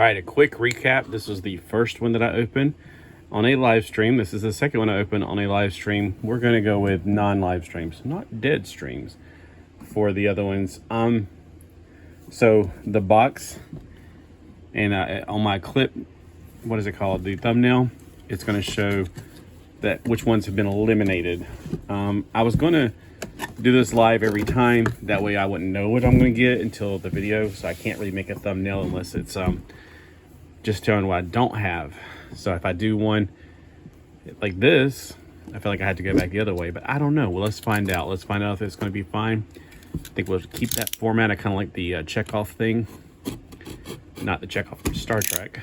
All right, a quick recap. This was the first one that I opened on a live stream. This is the second one I opened on a live stream. We're going to go with non-live streams, not dead streams for the other ones. So the box and on my clip, what is it called? The thumbnail, it's going to show that which ones have been eliminated. I was going to do this live every time. That way I wouldn't know what I'm going to get until the video. So I can't really make a thumbnail unless it's just telling what I don't have. So if I do one like this, I feel like I had to go back the other way, but I don't know. Well, let's find out. Let's find out if it's going to be fine. I think we'll keep that format. I kind of like the Chekhov thing, not the Chekhov from Star Trek.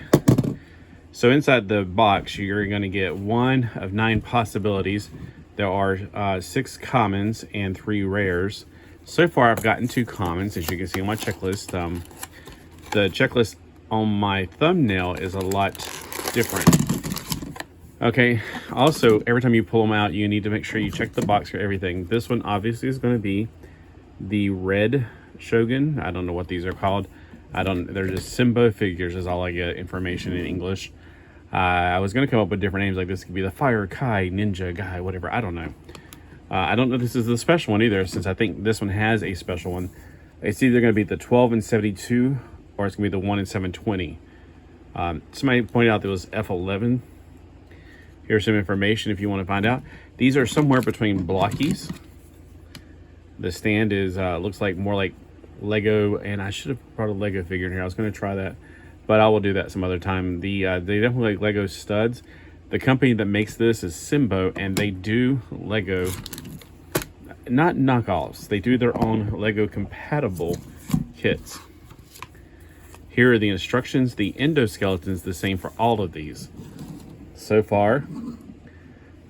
So inside the box, you're going to get 1 of 9 possibilities. There are 6 commons and 3 rares. So far, I've gotten 2 commons, as you can see on my checklist. The checklist on my thumbnail is a lot different. Okay, also, every time you pull them out, you need to make sure you check the box for everything. This one obviously is going to be the red Shogun. I don't know what these are called. They're just Sembo figures is all I get information in English. I was going to come up with different names, like this could be the Fire Kai Ninja Guy, whatever. I don't know. I don't know if this is the special one either, since I think this one has a special one. It's either going to be the 12 and 72, or it's going to be the 1 and 720. Somebody pointed out there was F11. Here's some information if you want to find out. These are somewhere between blockies. The stand is looks like more like Lego, and I should have brought a Lego figure in here. I was going to try that, but I will do that some other time. They definitely like Lego studs. The company that makes this is Sembo, and they do Lego, not knockoffs. They do their own Lego compatible kits. Here are the instructions. The endoskeleton is the same for all of these. So far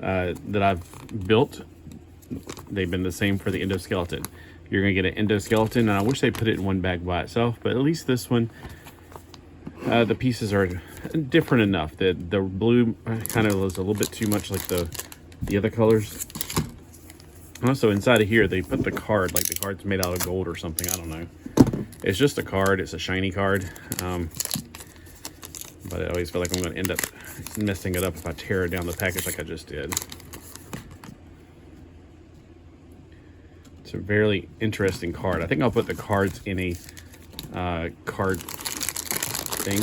that I've built, they've been the same for the endoskeleton. You're going to get an endoskeleton, and I wish they put it in one bag by itself, but at least this one, the pieces are different enough that the blue kind of was a little bit too much like the other colors. Also, inside of here, they put the card, like the card's made out of gold or something. I don't know. It's just a card. It's a shiny card. But I always feel like I'm going to end up messing it up if I tear it down the package like I just did. It's a very interesting card. I think I'll put the cards in a card thing.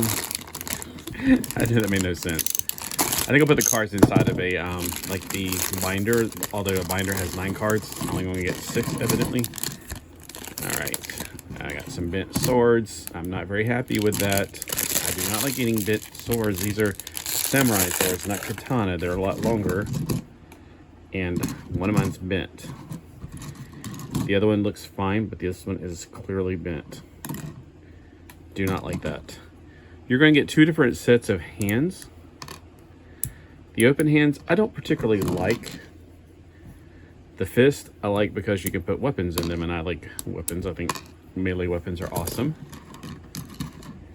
I did that made no sense. I think I'll put the cards inside of a like the binder. Although a binder has 9 cards, I'm only going to get 6 evidently. All right. I got some bent swords. I'm not very happy with that. I do not like getting bent swords. These are samurai swords, not katana. They're a lot longer. And one of mine's bent. The other one looks fine, but this one is clearly bent. Do not like that. You're going to get 2 different sets of hands. The open hands, I don't particularly like. The fist, I like because you can put weapons in them, and I like weapons. I think melee weapons are awesome.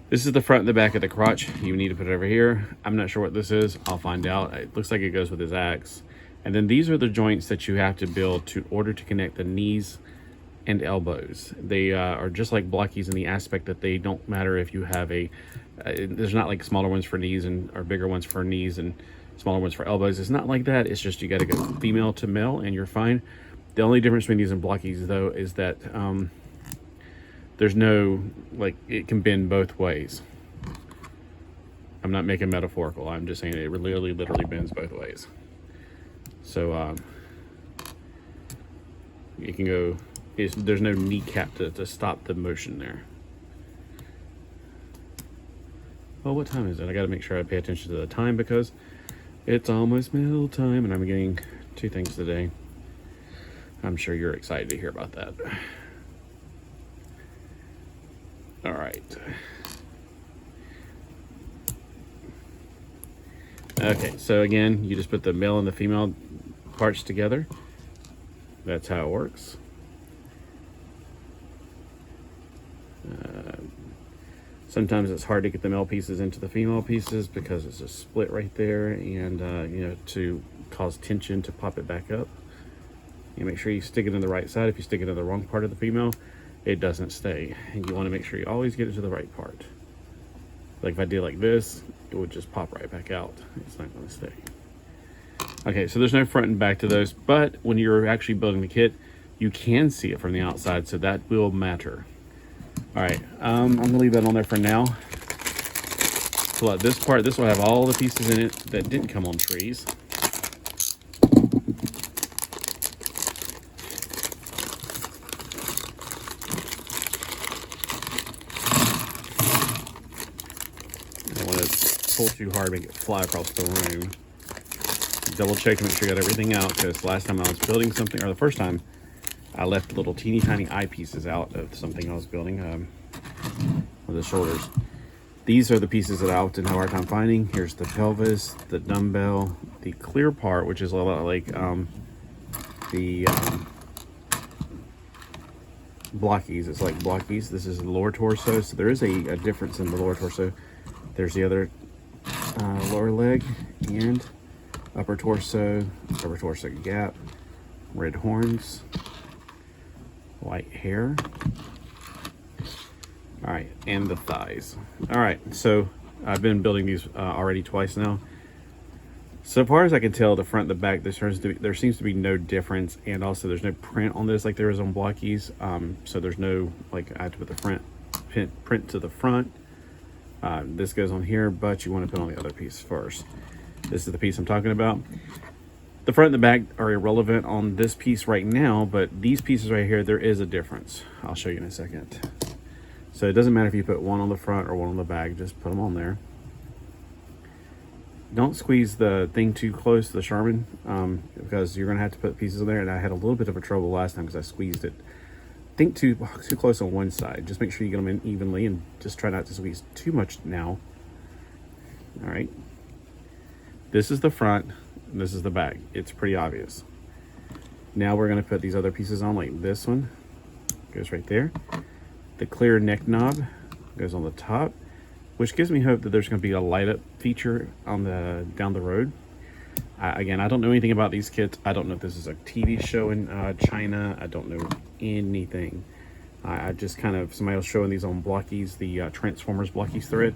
This is the front and the back of the crotch. You need to put it over here. I'm not sure what this is. I'll find out. It looks like it goes with his axe. And then these are the joints that you have to build to order to connect the knees and elbows. They are just like blockies in the aspect that they don't matter if you have a... there's not like smaller ones for knees or bigger ones for knees and smaller ones for elbows. It's not like that. It's just you got to go female to male and you're fine. The only difference between these and blockies, though, is that there's no, like, it can bend both ways. I'm not making metaphorical. I'm just saying it literally bends both ways. So it can go, there's no kneecap to stop the motion there. Well, what time is it? I got to make sure I pay attention to the time because it's almost meal time and I'm getting 2 things today. I'm sure you're excited to hear about that. All right. Okay, so again, you just put the male and the female parts together. That's how it works. Sometimes it's hard to get the male pieces into the female pieces because it's a split right there, and you know, to cause tension to pop it back up. You make sure you stick it in the right side. If you stick it in the wrong part of the female, it doesn't stay. And you want to make sure you always get it to the right part. Like if I did like this, it would just pop right back out. It's not going to stay. Okay, so there's no front and back to those, but when you're actually building the kit, you can see it from the outside, so that will matter. All right, I'm gonna leave that on there for now. Pull out this part. This will have all the pieces in it that didn't come on trees. I don't want to pull too hard, make it fly across the room. Double check to make sure you got everything out, because last time I was building something, or the first time, I left little teeny tiny eyepieces out of something I was building with the shoulders. These are the pieces that I often have a hard time finding. Here's the pelvis, the dumbbell, the clear part, which is a lot like the blockies. It's like blockies. This is the lower torso, so there is a difference in the lower torso. There's the other lower leg and upper torso gap, red horns, white hair. All right, and the thighs. All right, so I've been building these already twice now. So far as I can tell, the front and the back, there seems to be no difference, and also there's no print on this like there is on blockies. So there's no, like, I have to put the front print to the front. This goes on here, but you want to put on the other piece first. This is the piece I'm talking about. The front and the back are irrelevant on this piece right now, but these pieces right here, there is a difference. I'll show you in a second. So it doesn't matter if you put one on the front or one on the back, just put them on there. Don't squeeze the thing too close to the Charmin, because you're gonna have to put pieces in there, and I had a little bit of a trouble last time because I squeezed it. Think too close on one side. Just make sure you get them in evenly, and just try not to squeeze too much now. All right. This is the front, and this is the back. It's pretty obvious. Now we're gonna put these other pieces on, like this one goes right there. The clear neck knob goes on the top, which gives me hope that there's gonna be a light up feature on the down the road. Again, I don't know anything about these kits. I don't know if this is a TV show in China. I don't know anything. I just kind of, somebody was showing these on Blockies, the Transformers Blockies thread,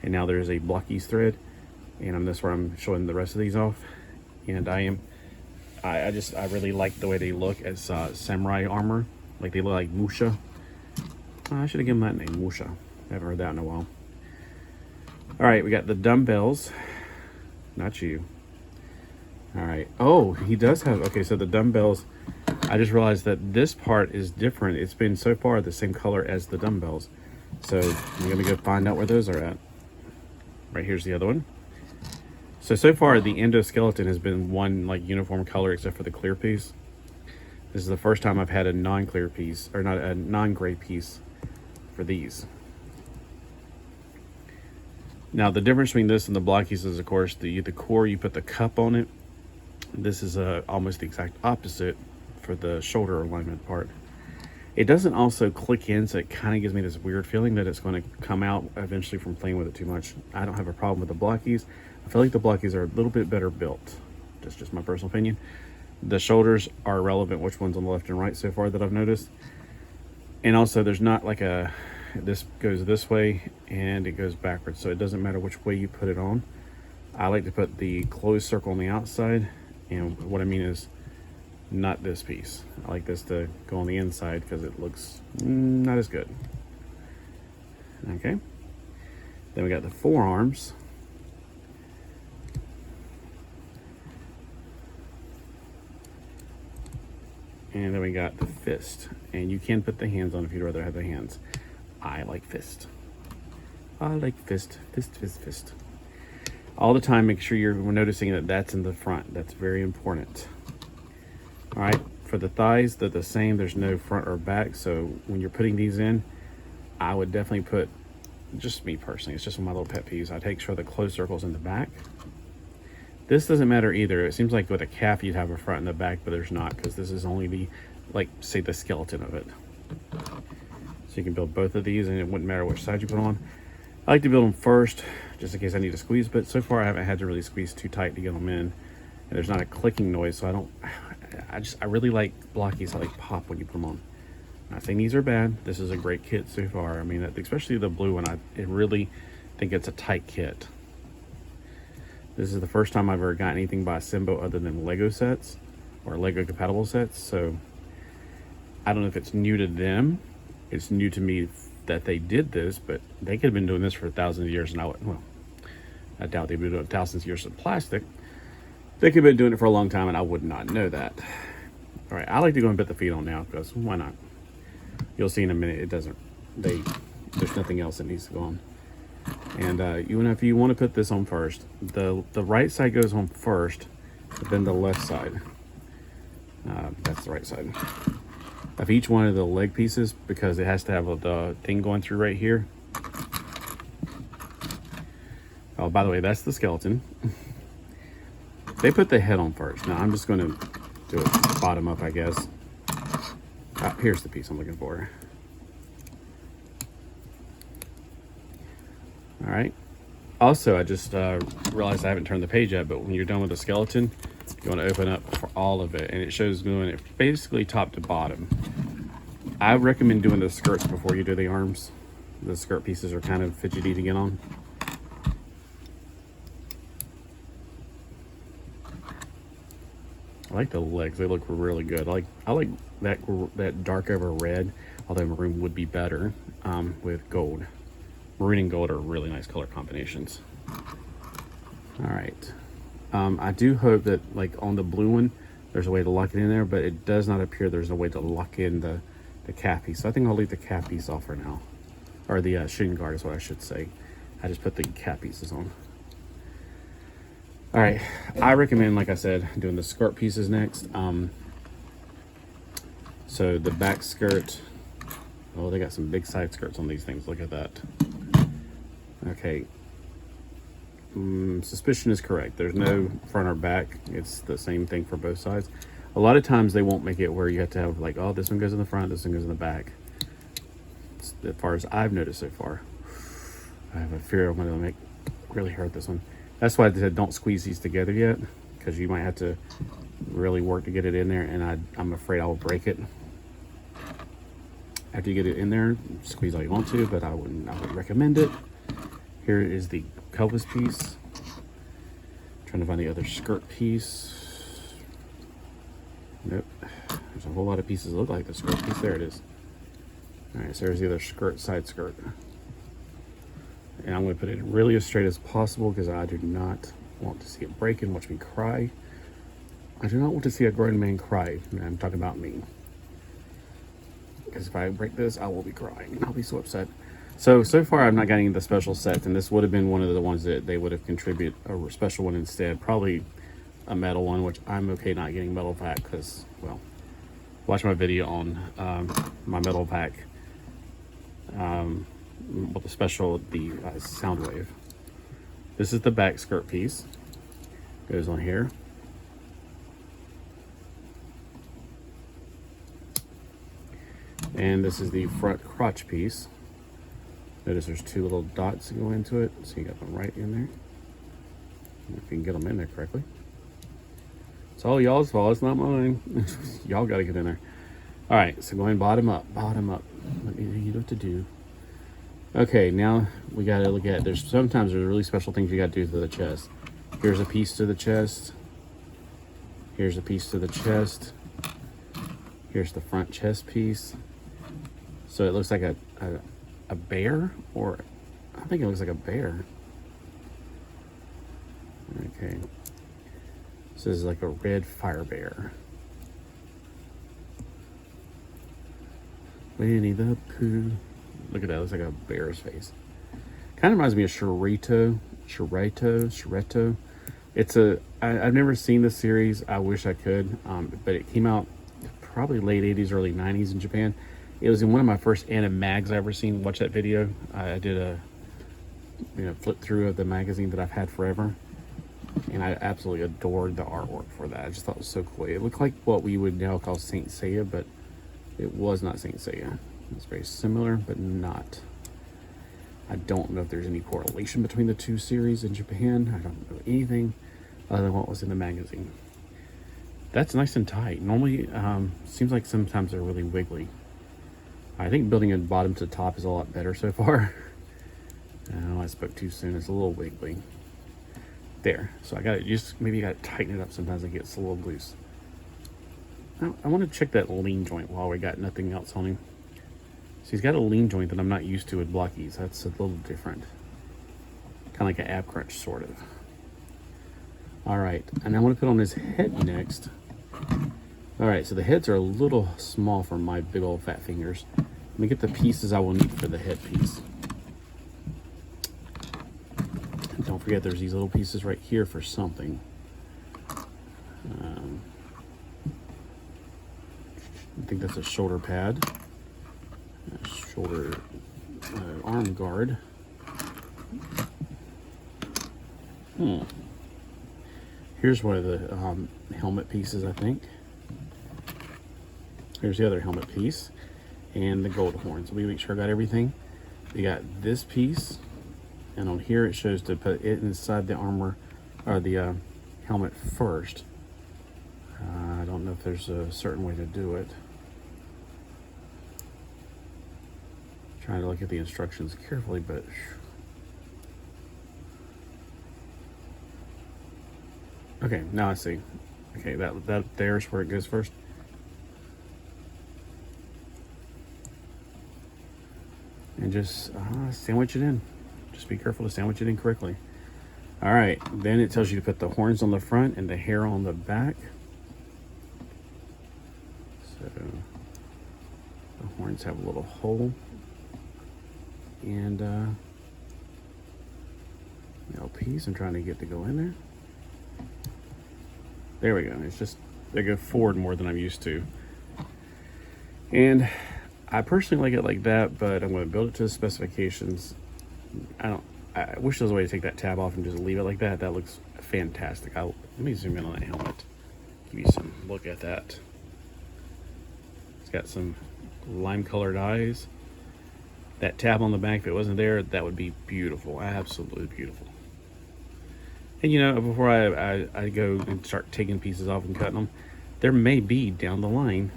and now there's a Blockies thread, and that's where I'm showing the rest of these off. And I really like the way they look as samurai armor. Like they look like Musha. I should have given that name, Musha. I haven't heard that in a while. All right, we got the dumbbells. Not you. All right. Oh, he does have, okay, so the dumbbells, I just realized that this part is different. It's been so far the same color as the dumbbells. So I'm gonna go find out where those are at. Right, here's the other one. So far the endoskeleton has been one like uniform color except for the clear piece. This is the first time I've had a non-clear piece, or not a non-gray piece for these. Now the difference between this and the blockies is, of course, the core, you put the cup on it. This is almost the exact opposite for the shoulder alignment part. It doesn't also click in, so it kind of gives me this weird feeling that it's going to come out eventually from playing with it too much. I don't have a problem with the blockies. I feel like the blockies are a little bit better built. That's just my personal opinion. The shoulders are irrelevant, which one's on the left and right so far that I've noticed. And also there's not like this goes this way and it goes backwards, so it doesn't matter which way you put it on. I like to put the closed circle on the outside, and what I mean is not this piece. I like this to go on the inside because it looks not as good. Okay, then we got the forearms. And then we got the fist, and you can put the hands on if you'd rather have the hands. I like fist. I like fist, fist, fist, fist. All the time, make sure you're noticing that that's in the front. That's very important. All right, for the thighs, they're the same. There's no front or back, so when you're putting these in, I would definitely put, just me personally, it's just one of my little pet peeves, I take sure the closed circle's in the back. This doesn't matter either. It seems like with a calf you'd have a front and the back, but there's not, because this is only the, like, say the skeleton of it. So you can build both of these and it wouldn't matter which side you put on. I like to build them first, just in case I need to squeeze, but so far I haven't had to really squeeze too tight to get them in. And there's not a clicking noise, so I really like blockies. I like pop when you put them on. I'm not saying these are bad. This is a great kit so far. I mean, especially the blue one, the think it's a tight kit. This is the first time I've ever got anything by Sembo other than Lego sets or Lego compatible sets. So I don't know if it's new to them. It's new to me that they did this, but they could have been doing this for thousands of years. And I doubt they've been doing thousands of years of plastic. They could have been doing it for a long time, and I would not know that. All right, I like to go and put the feet on now because why not? You'll see in a minute. It doesn't. There's nothing else that needs to go on. And if you want to put this on first, the right side goes on first, but then the left side. That's the right side of each one of the leg pieces, because it has to have the thing going through right here. Oh, by the way, that's the skeleton. They put the head on first. Now I'm just going to do it bottom up, I guess. Here's the piece I'm looking for. All right. Also, I just realized I haven't turned the page yet, but when you're done with the skeleton, you want to open up for all of it, and it shows doing it basically top to bottom. I recommend doing the skirts before you do the arms. The skirt pieces are kind of fidgety to get on. I like the legs; they look really good. I like that dark over red, although maroon would be better with gold. Maroon and gold are really nice color combinations. All right. I do hope that, like on the blue one, there's a way to lock it in there, but it does not appear there's a way to lock in the calf piece. So I think I'll leave the calf piece off for now. Or the shin guard is what I should say. I just put the calf pieces on. All right. I recommend, like I said, doing the skirt pieces next. So the back skirt. Oh, they got some big side skirts on these things. Look at that. Okay. Suspicion is correct. There's no front or back. It's the same thing for both sides. A lot of times they won't make it where you have to have like, oh, this one goes in the front, this one goes in the back. As far as I've noticed so far. I have a fear I'm going to really hurt this one. That's why I said don't squeeze these together yet, because you might have to really work to get it in there, and I'm afraid I will break it. After you get it in there, squeeze all you want to, but I wouldn't recommend it. Here is the pelvis piece. Trying to find the other skirt piece. Nope. There's a whole lot of pieces that look like the skirt piece. There it is. All right, so there's the other skirt, side skirt. And I'm going to put it really as straight as possible because I do not want to see it break and watch me cry. I do not want to see a grown man cry. I'm talking about me. Because if I break this, I will be crying. I'll be so upset. So far I'm not getting the special sets, and this would have been one of the ones that they would have contributed a special one instead. Probably a metal one, which I'm okay not getting metal pack because, well, watch my video on my metal pack with the special, the sound wave. This is the back skirt piece. Goes on here. And this is the front crotch piece. Notice there's two little dots that go into it, so you got them right in there. If you can get them in there correctly. It's all y'all's fault, it's not mine. Y'all gotta get in there. All right, so going bottom up. Let me know you know what to do. Okay, now we gotta look at, sometimes there's really special things you gotta do to the chest. Here's a piece to the chest. Here's a piece to the chest. Here's the front chest piece. So it looks like a bear, or I think it looks like a bear. Okay. So this is like a red fire bear. Winnie the Pooh. Look at that, it looks like a bear's face. Kind of reminds me of Shirito. It's I've never seen this series. I wish I could, but it came out probably late 80s, early 90s in Japan. It was in one of my first anime mags I ever seen. Watch that video. I did a flip through of the magazine that I've had forever, and I absolutely adored the artwork for that. I just thought it was so cool. It looked like what we would now call Saint Seiya, but it was not Saint Seiya. It's very similar, but not. I don't know if there's any correlation between the two series in Japan. I don't know anything other than what was in the magazine. That's nice and tight. Normally, seems like sometimes they're really wiggly. I think building it bottom to top is a lot better so far. Oh, I spoke too soon. It's a little wiggly. There. So I got to just, maybe you got to tighten it up sometimes. It gets a little loose. Now, I want to check that lean joint while we got nothing else on him. So he's got a lean joint that I'm not used to with blockies. That's a little different. Kind of like an ab crunch, sort of. All right. And I want to put on his head next. All right. So the heads are a little small for my big old fat fingers. Let me get the pieces I will need for the head piece. And don't forget there's these little pieces right here for something. I think that's a shoulder pad, a shoulder arm guard. Here's one of the helmet pieces, I think. Here's the other helmet piece. And the gold horns. Let me make sure I got everything. We got this piece, and on here it shows to put it inside the armor or the helmet first. I don't know if there's a certain way to do it. Trying to look at the instructions carefully, but okay, now I see. Okay, that there's where it goes first. And just sandwich it in. Just be careful to sandwich it in correctly. All right, then it tells you to put the horns on the front and the hair on the back. So the horns have a little hole. And LPs I'm trying to get to go in there. There we go. It's just, they go forward more than I'm used to. And I personally like it like that, but I'm going to build it to the specifications. I wish there was a way to take that tab off and just leave it like that. That looks fantastic. Let me zoom in on that helmet. Give you some look at that. It's got some lime colored eyes. That tab on the back, if it wasn't there, that would be beautiful. Absolutely beautiful. And you know, before I go and start taking pieces off and cutting them, there may be down the line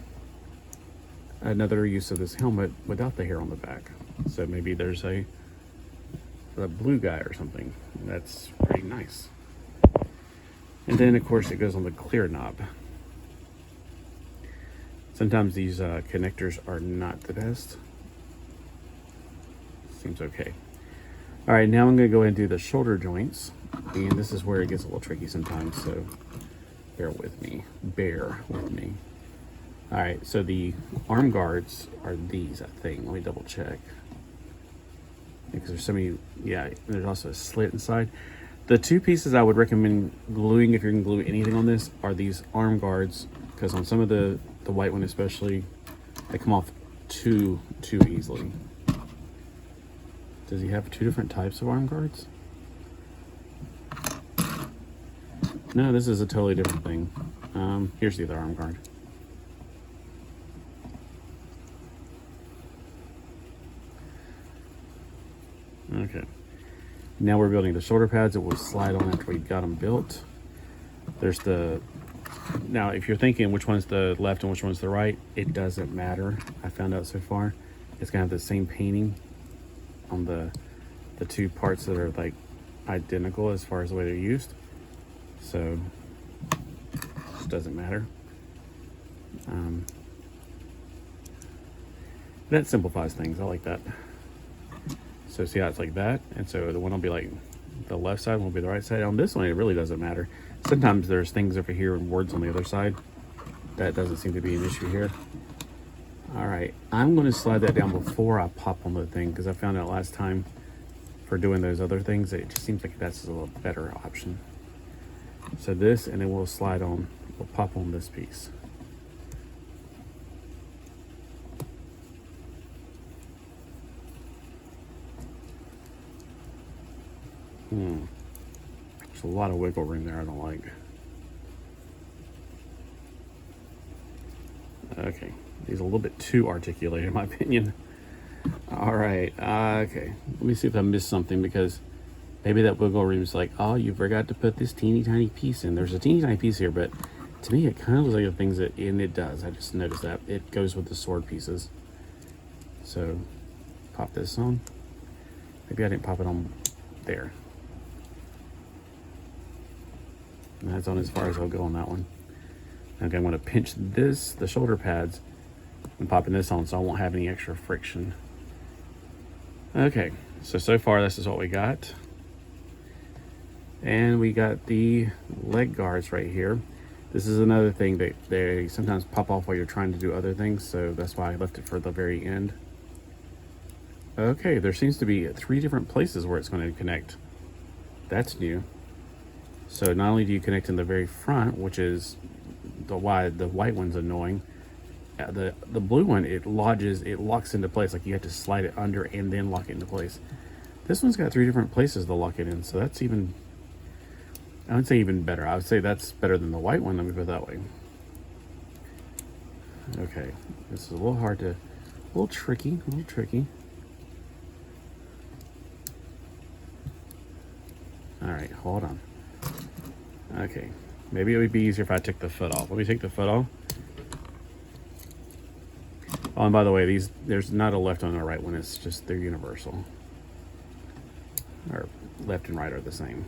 another use of this helmet without the hair on the back. So maybe there's a blue guy or something. That's pretty nice. And then of course it goes on the clear knob. Sometimes these connectors are not the best. Seems okay. All right, now I'm gonna go ahead and do the shoulder joints. And this is where it gets a little tricky sometimes, so bear with me. Bear with me. All right, so the arm guards are these, I think. Let me double check. Because there's so many, yeah, there's also a slit inside. The two pieces I would recommend gluing, if you're gonna glue anything on this, are these arm guards, because on some of the white one especially, they come off too easily. Does he have two different types of arm guards? No, this is a totally different thing. Here's the other arm guard. Okay. Now we're building the shoulder pads that will slide on after we got them built. There's now if you're thinking which one's the left and which one's the right, it doesn't matter. I found out so far. It's gonna have the same painting on the two parts that are like identical as far as the way they're used. So it just doesn't matter. That simplifies things. I like that. So see how it's like that? And so the one will be like the left side, one will be the right side. On this one, it really doesn't matter. Sometimes there's things over here and words on the other side. That doesn't seem to be an issue here. All right, I'm gonna slide that down before I pop on the thing, because I found out last time for doing those other things, it just seems like that's a little better option. So this, and then we'll slide on, we'll pop on this piece. There's a lot of wiggle room there I don't like. Okay, he's a little bit too articulated in my opinion. All right, okay. Let me see if I missed something, because maybe that wiggle room is like, oh, you forgot to put this teeny tiny piece in. There's a teeny tiny piece here, but to me it kind of looks like the things that, and it does. I just noticed that it goes with the sword pieces. So pop this on. Maybe I didn't pop it on there. And that's on as far as I'll go on that one. Okay, I'm going to pinch this, the shoulder pads, and popping this on so I won't have any extra friction. Okay, so far this is what we got. And we got the leg guards right here. This is another thing that they sometimes pop off while you're trying to do other things, so that's why I left it for the very end. Okay, there seems to be 3 different places where it's going to connect. That's new. So not only do you connect in the very front, which is the white one's annoying. The blue one, it locks into place. Like you have to slide it under and then lock it into place. This one's got 3 different places to lock it in, so that's even, I would say even better. I would say that's better than the white one. Let me put it that way. Okay, this is a little tricky. All right, hold on. Okay, maybe it would be easier if I took the foot off. Let me take the foot off. Oh, and by the way, there's not a left and a right one. It's just they're universal. Or left and right are the same.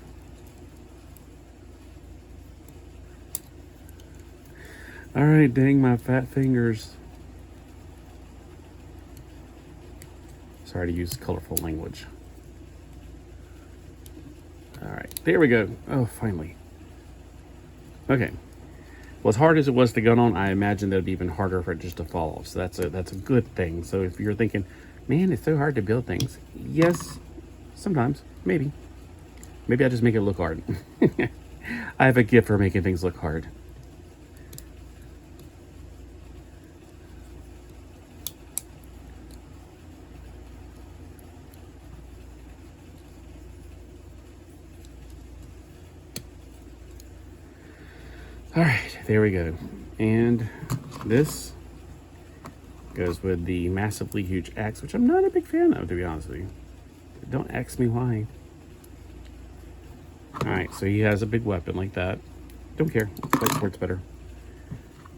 All right, dang my fat fingers. Sorry to use colorful language. All right, there we go. Oh, finally. Okay. Well, as hard as it was to get on, I imagine that it'd be even harder for it just to fall off. So that's a good thing. So if you're thinking, man, it's so hard to build things. Yes, sometimes, maybe. Maybe I just make it look hard. I have a gift for making things look hard. All right, there we go. And this goes with the massively huge axe, which I'm not a big fan of, to be honest with you. Don't ask me why. All right, so he has a big weapon like that. Don't care, light sword's better.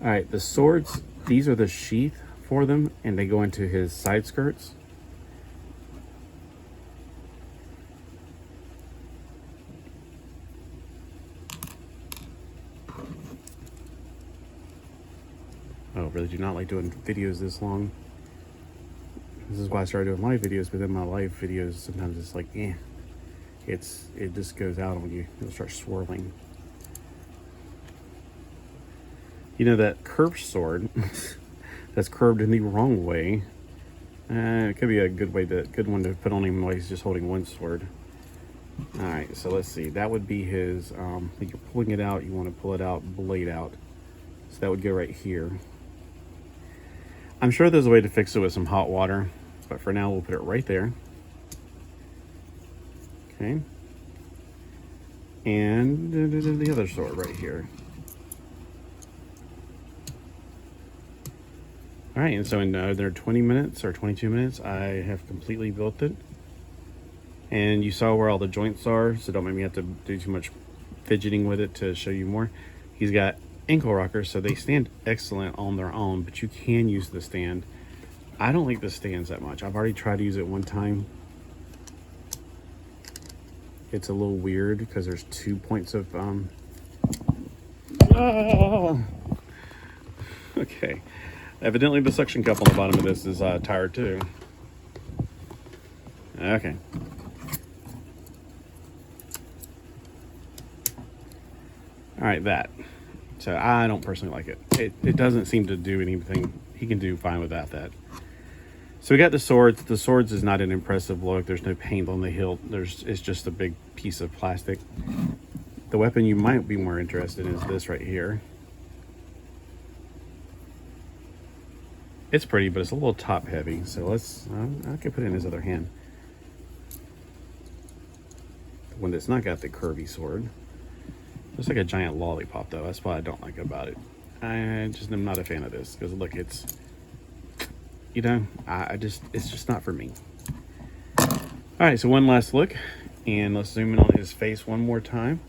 All right, the swords, these are the sheath for them, and they go into his side skirts. I really do not like doing videos this long. This is why I started doing live videos, but then my live videos, sometimes it's like, it just goes out on you. It'll start swirling. You know, that curved sword that's curved in the wrong way, it could be a good one to put on him while he's just holding one sword. All right, so let's see. That would be his, when you're pulling it out, you want to pull it out, blade out. So that would go right here. I'm sure there's a way to fix it with some hot water, but for now we'll put it right there. Okay. And the other sword right here. All right, and so in either 20 minutes or 22 minutes, I have completely built it. And you saw where all the joints are, so don't make me have to do too much fidgeting with it to show you more. He's got ankle rockers, so they stand excellent on their own, but you can use the stand. I don't like the stands that much. I've already tried to use it one time. It's a little weird because there's 2 points of okay. Evidently the suction cup on the bottom of this is tired too. Okay. All right, that. So I don't personally like it. It doesn't seem to do anything. He can do fine without that. So we got the swords. The swords is not an impressive look. There's no paint on the hilt. It's just a big piece of plastic. The weapon you might be more interested in is this right here. It's pretty, but it's a little top heavy. So I could put it in his other hand. The one that's not got the curvy sword. Looks like a giant lollipop though. That's what I don't like about it. I just am not a fan of this because look, it's, you know, it's just not for me. All right, so one last look, and let's zoom in on his face one more time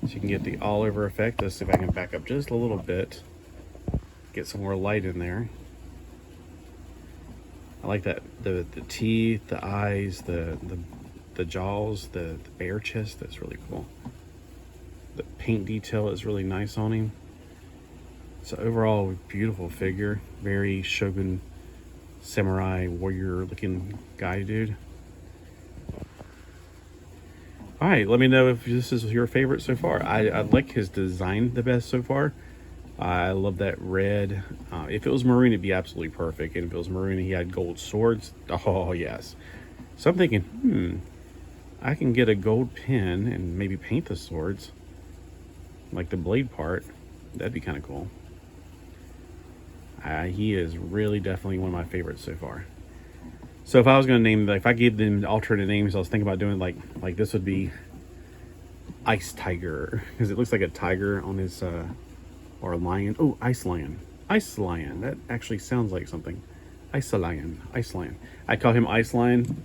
so you can get the all over effect. Let's see if I can back up just a little bit, get some more light in there. I like that the teeth, the eyes, the jaws, the bear chest. That's really cool. The paint detail is really nice on him. So overall, beautiful figure. Very Shogun samurai warrior looking guy, dude. All right, let me know if this is your favorite so far. I like his design the best so far. I love that red. If it was maroon, it'd be absolutely perfect. And if it was maroon and he had gold swords, oh yes. So I'm thinking, I can get a gold pen and maybe paint the swords, like the blade part. That'd be kind of cool. He is really definitely one of my favorites so far. So if I was going to name, if I gave them alternate names, I was thinking about doing like this would be Ice Tiger, because it looks like a tiger on his, or a lion. Oh, Ice Lion. Ice Lion. That actually sounds like something. Ice Lion. Ice Lion. I call him Ice Lion.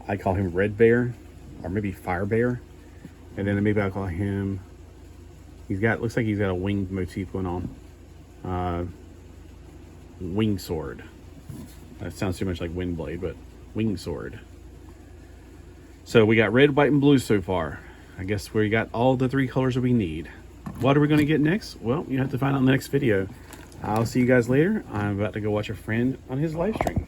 I call him Red Bear, or maybe Fire Bear. And then maybe I'll call him, looks like he's got a winged motif going on. Wing Sword. That sounds too much like Windblade, but Wing Sword. So we got red, white, and blue so far. I guess we got all the 3 colors that we need. What are we going to get next? Well, you have to find out in the next video. I'll see you guys later. I'm about to go watch a friend on his live stream.